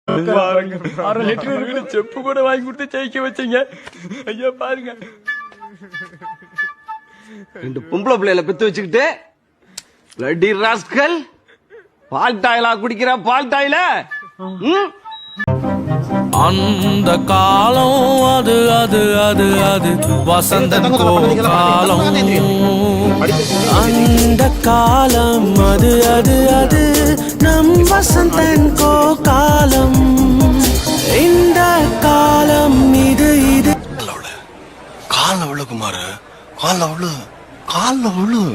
அரை லிட்டர் செப்பு கூட வாங்கி கொடுத்து ஜெயிக்க வச்சீங்க ஐயா. பாருங்க, 2 பொம்பளை பிள்ளைல பெத்து வச்சுக்கிட்டு பிளட்டி ராஸ்கல் பால் டாயிலா குடிக்கிற பால் டாயில. அந்த காலம் அது அது அது அது வசந்தன் காலம். அந்த காலம் அது அது அது நம் வசந்தன் காலம். இந்த காலம் இது இது. கால்ல விழு குமாரு, கால்ல விழு, கால்ல விழு.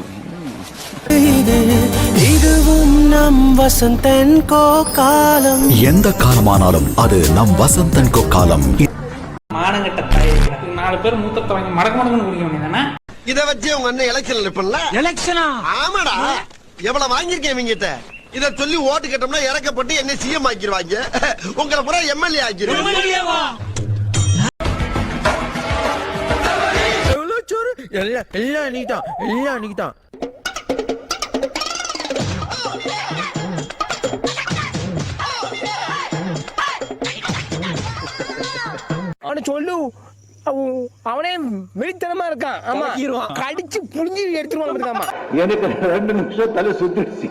இதுவும் நம் வசந்தன் காலம். எந்த காலமானாலும் அது நம் வசந்தன் காலம். மானங்கட்ட தாய் 4 பேர் மூத்தத்தை வாங்கி மடக்கு மடக்குன்னு குடிக்க வேண்டியதானே. இத வச்சு உங்க அண்ணன் எலெக்ஷன் நிப்பல்ல. எலெக்ஷனா? ஆமாடா, எவ்வளவு வாங்கிருக்கேன் இவங்கிட்ட. இத சொல்லி ஓட்டு கேட்டோம்னா இறக்கப்பட்டு என்ன சிஎம் ஆக்கிடுவாங்க, உங்களை பூரா எம்எல்ஏ ஆக்கிடுவாங்க. எல்லாம் அன்னைக்குதான், எல்லாம் அன்னைக்குதான். அவனை சொல்லு, அவனே வெளித்தனமா இருக்கான். ஆமா, கடிச்சு புளிஞ்சு எடுத்துருவான். எனக்கு 2 நிமிஷம் தலை சுத்திடுச்சு.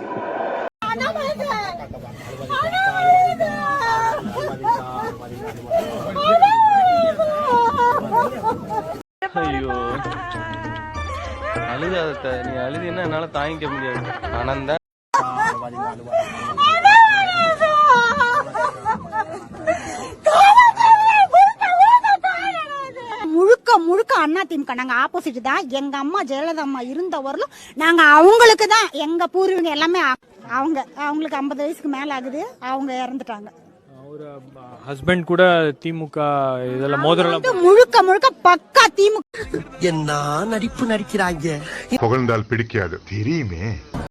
ஐயோ, அழுதாத, நீ அழுதினா என்னால தாங்கிக்க முடியாது. ஆனந்த முழுக்க முழுக்க அண்ணா திமுக. நாங்க ஆப்போசிட் தான். எங்க அம்மா ஜெயலலிதா அம்மா இருந்த வரலும் நாங்க அவங்களுக்கு தான். எங்க பூர்வீங்க எல்லாமே அவங்களுக்கு 50 வயசுக்கு மேல ஆகுது. அவங்க இறந்துட்டாங்க. ஹஸ்பண்ட் கூட திமுக இதெல்லாம் மோதிரம் முழுக்க முழுக்க பக்கா திமுக. என்ன நடிப்பு நடிக்கிறாங்க. புகழ்ந்தால் பிடிக்காது தெரியுமே.